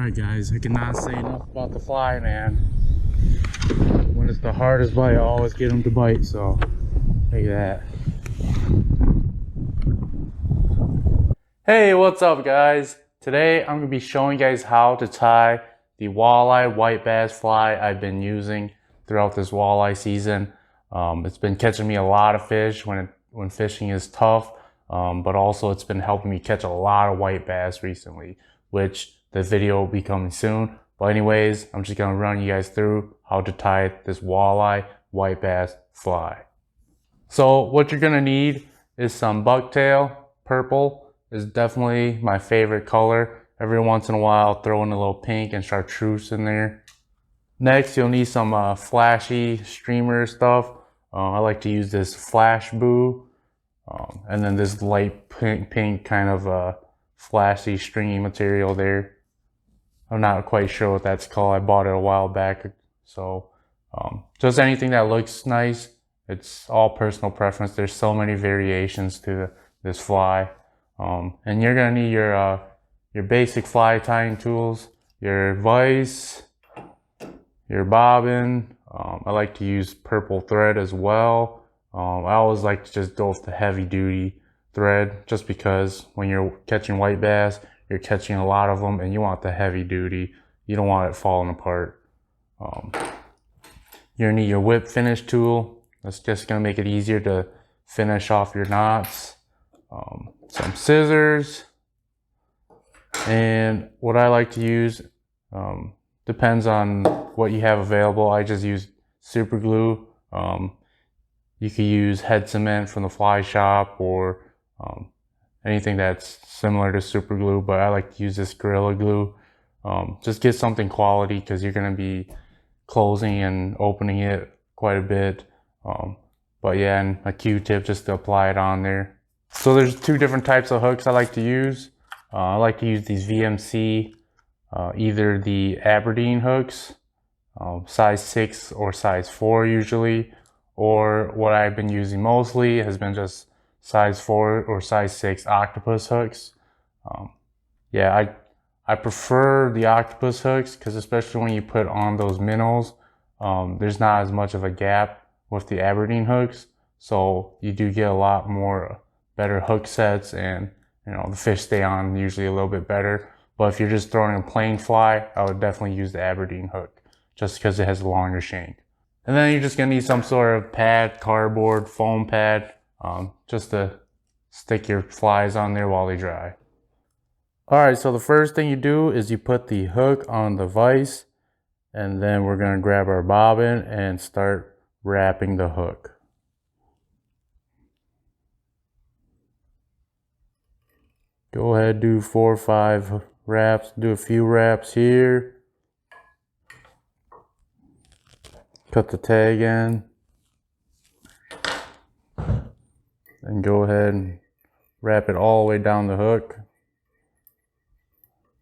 Alright guys, I cannot say enough about the fly, man. When it's the hardest bite, I always get them to bite, so look at that. Hey, what's up guys? Today I'm going to be showing you guys how to tie the walleye white bass fly I've been using throughout this walleye season. It's been catching me a lot of fish when fishing is tough, but also it's been helping me catch a lot of white bass recently, which the video will be coming soon. But anyways, I'm just going to run you guys through how to tie this walleye white bass fly. So what you're going to need is some bucktail. Purple is definitely my favorite color. Every once in a while, I'll throw in a little pink and chartreuse in there. Next, you'll need some flashy streamer stuff. I like to use this Flash Boo. And then this light pink kind of flashy stringy material there. I'm not quite sure what that's called. I bought it a while back. So just anything that looks nice. It's all personal preference. There's so many variations to this fly. And you're gonna need your basic fly tying tools, your vise, your bobbin. I like to use purple thread as well. I always like to just go with the heavy duty thread, just because when you're catching white bass, you're catching a lot of them and you want the heavy duty. You don't want it falling apart. You're gonna need your whip finish tool. That's just gonna make it easier to finish off your knots. Some scissors. And what I like to use, depends on what you have available. I just use super glue. You could use head cement from the fly shop or anything that's similar to super glue, but I like to use this Gorilla Glue. Just get something quality because you're going to be closing and opening it quite a bit. But yeah, and a Q-tip just to apply it on there. So there's two different types of hooks I like to use. I like to use these VMC, either the Aberdeen hooks, size 6 or size 4 usually, or what I've been using mostly has been just size 4 or size 6 octopus hooks. Yeah, I prefer the octopus hooks because especially when you put on those minnows, there's not as much of a gap with the Aberdeen hooks, so you do get a lot more better hook sets, and you know, the fish stay on usually a little bit better. But if you're just throwing a plain fly, I would definitely use the Aberdeen hook just because it has a longer shank. And then you're just gonna need some sort of pad, cardboard, foam pad, just to stick your flies on there while they dry. Alright, so the first thing you do is you put the hook on the vise, and then we're gonna grab our bobbin and start wrapping the hook. Go ahead, do 4 or 5 wraps, do a few wraps here. Cut the tag in. And go ahead and wrap it all the way down the hook.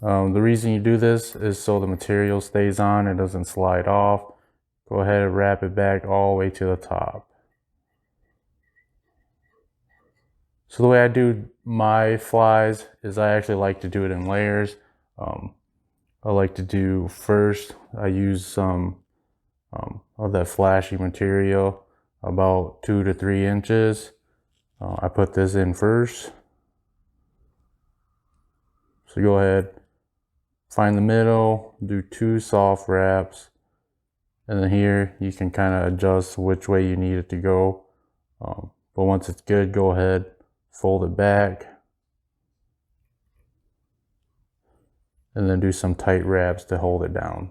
The reason you do this is so the material stays on and doesn't slide off. Go ahead and wrap it back all the way to the top. So the way I do my flies is I actually like to do it in layers. I like to do first, I use some of that flashy material, about 2 to 3 inches. I put this in first. So go ahead, find the middle, do 2 soft wraps, and then here you can kind of adjust which way you need it to go. But once it's good, go ahead, fold it back, and then do some tight wraps to hold it down.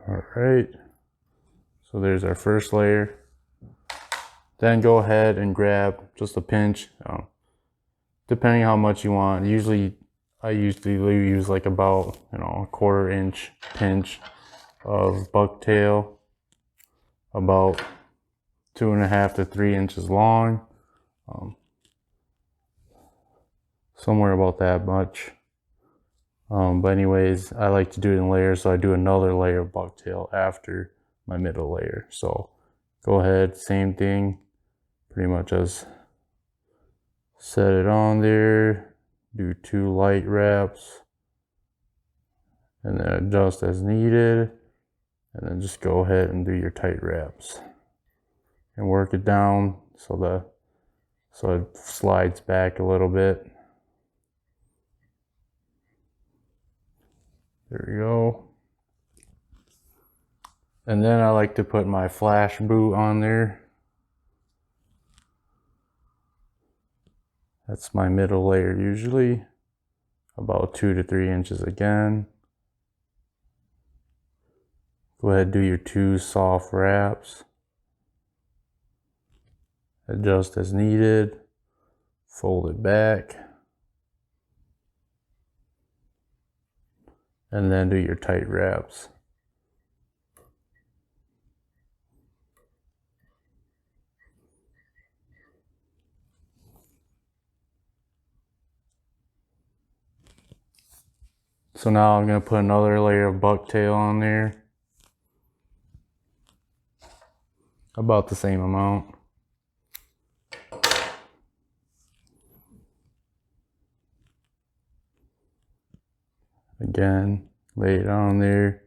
All right, so there's our first layer. Then go ahead and grab just a pinch, depending how much you want. I usually use like about, you know, a 1/4 inch pinch of bucktail, about 2.5 to 3 inches long, somewhere about that much. But anyways, I like to do it in layers, so I do another layer of bucktail after my middle layer. So go ahead, same thing, pretty much just set it on there, do 2 light wraps, and then adjust as needed, and then just go ahead and do your tight wraps and work it down so it slides back a little bit. There we go. And then I like to put my flash boot on there. That's my middle layer usually, about 2 to 3 inches again. Go ahead and do your 2 soft wraps. Adjust as needed, fold it back, and then do your tight wraps. So now I'm going to put another layer of bucktail on there, about the same amount. Again, lay it on there,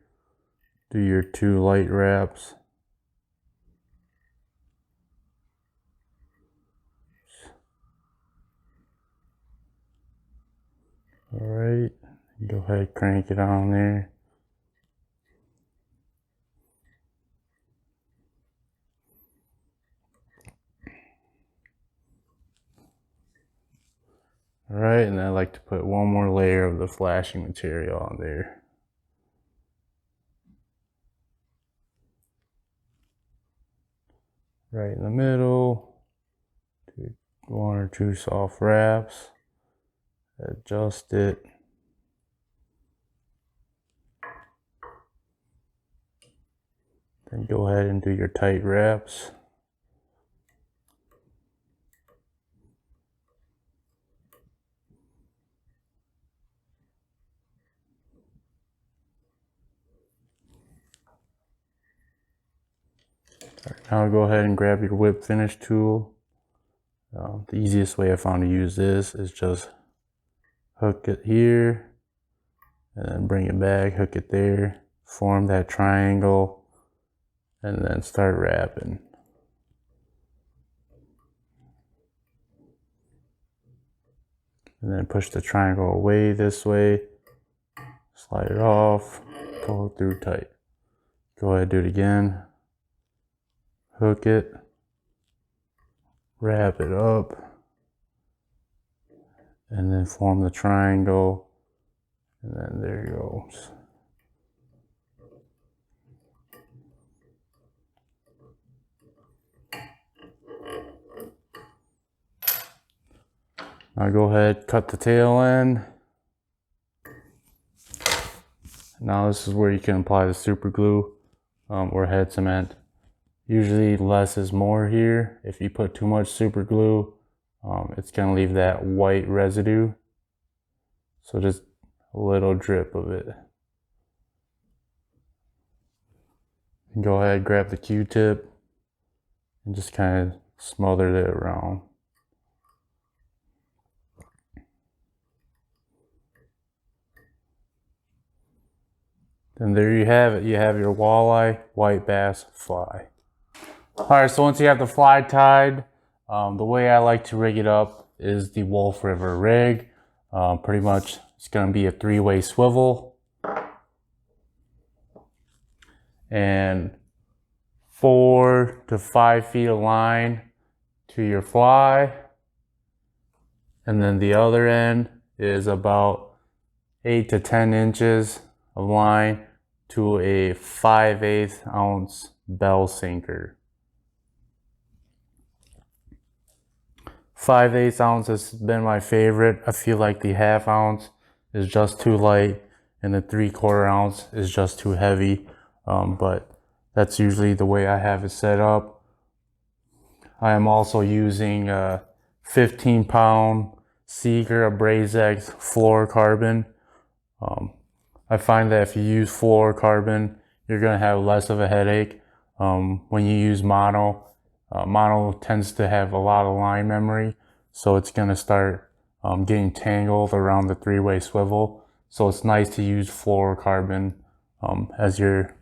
do your 2 light wraps. All right, go ahead, crank it on there. All right, and I like to put one more layer of the flashing material on there. Right in the middle, 1 or 2 soft wraps, adjust it. Then go ahead and do your tight wraps. Now go ahead and grab your whip finish tool. The easiest way I found to use this is just hook it here and then bring it back, hook it there, form that triangle, and then start wrapping. And then push the triangle away this way, slide it off, pull it through tight. Go ahead, do it again. Hook it, wrap it up, and then form the triangle, and then there it goes. Now go ahead, cut the tail end. Now this is where you can apply the super glue or head cement. Usually less is more here. If you put too much super glue, it's gonna leave that white residue. So just a little drip of it. And go ahead, grab the Q-tip and just kind of smother it around. And there you have it. You have your walleye white bass fly. Alright, so once you have the fly tied, the way I like to rig it up is the Wolf River rig. Pretty much it's going to be a 3-way swivel and 4 to 5 feet of line to your fly, and then the other end is about 8 to 10 inches of line to a 5/8 ounce bell sinker. 5/8 ounce has been my favorite. I feel like the 1/2 ounce is just too light and the 3/4 ounce is just too heavy, but that's usually the way I have it set up. I am also using a 15-pound Seeker AbrazeX fluorocarbon. I find that if you use fluorocarbon, you're going to have less of a headache. When you use mono, mono tends to have a lot of line memory, so it's going to start getting tangled around the three-way swivel. So it's nice to use fluorocarbon as your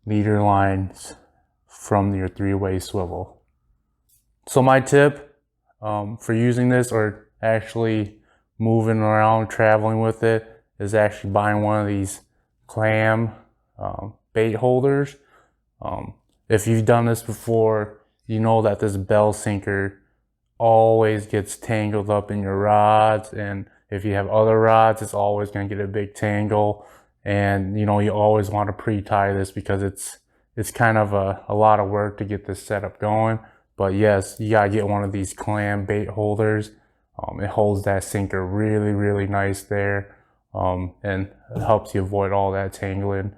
leader lines from your three-way swivel. So my tip for using this, or actually moving around, traveling with it, is actually buying one of these clam bait holders. If you've done this before, you know that this bell sinker always gets tangled up in your rods, and if you have other rods, it's always going to get a big tangle. And you know, you always want to pre-tie this because it's kind of a lot of work to get this setup going. But yes, you gotta get one of these clam bait holders. It holds that sinker really nice there, and it helps you avoid all that tangling.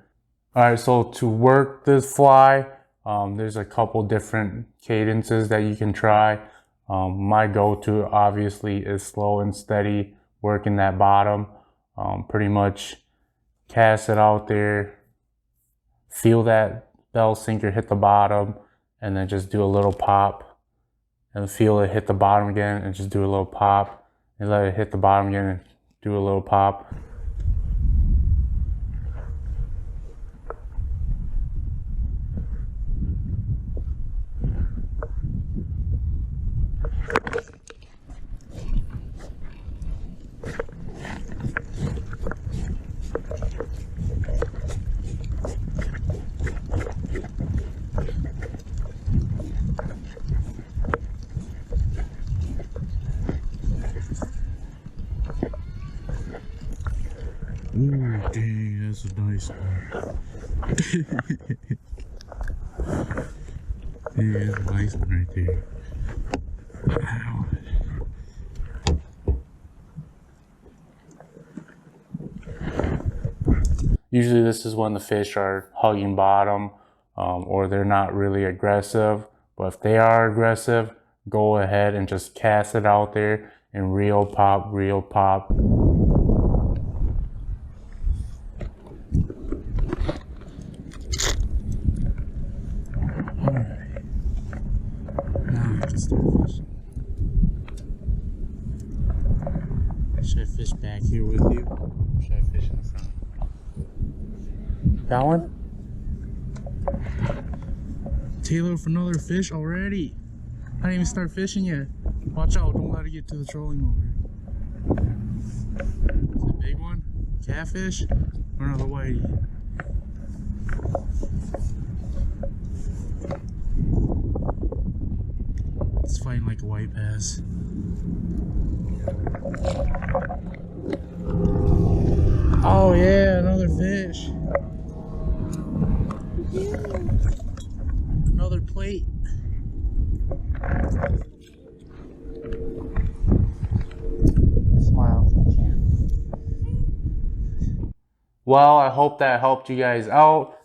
All right, so to work this fly, there's a couple different cadences that you can try. My go-to obviously is slow and steady, working that bottom. Pretty much cast it out there, feel that bell sinker hit the bottom, and then just do a little pop, and feel it hit the bottom again, and just do a little pop, and let it hit the bottom again and do a little pop. Ooh, dang, that's a nice one. Yeah, that's a nice one right there. Wow. Usually this is when the fish are hugging bottom, or they're not really aggressive. But if they are aggressive, go ahead and just cast it out there and reel pop, reel pop. Should I fish back here with you? Or should I fish in the front? That one? Taylor for another fish already. I didn't even start fishing yet. Watch out, don't let it get to the trolling motor. Is it a big one? Catfish? Or another whitey? It's fighting like a white bass. Oh yeah, another fish. Another plate. Smile if I can. Well, I hope that helped you guys out.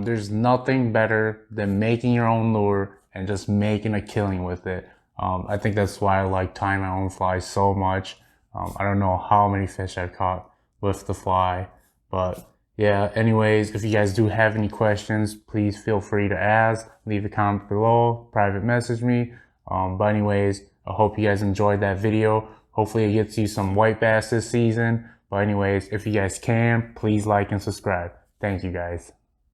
There's nothing better than making your own lure and just making a killing with it. I think that's why I like tying my own fly so much. I don't know how many fish I've caught with the fly, but yeah, anyways, if you guys do have any questions, please feel free to ask, leave a comment below, private message me. But anyways, I hope you guys enjoyed that video. Hopefully it gets you some white bass this season. But anyways, if you guys can, please like and subscribe. Thank you guys.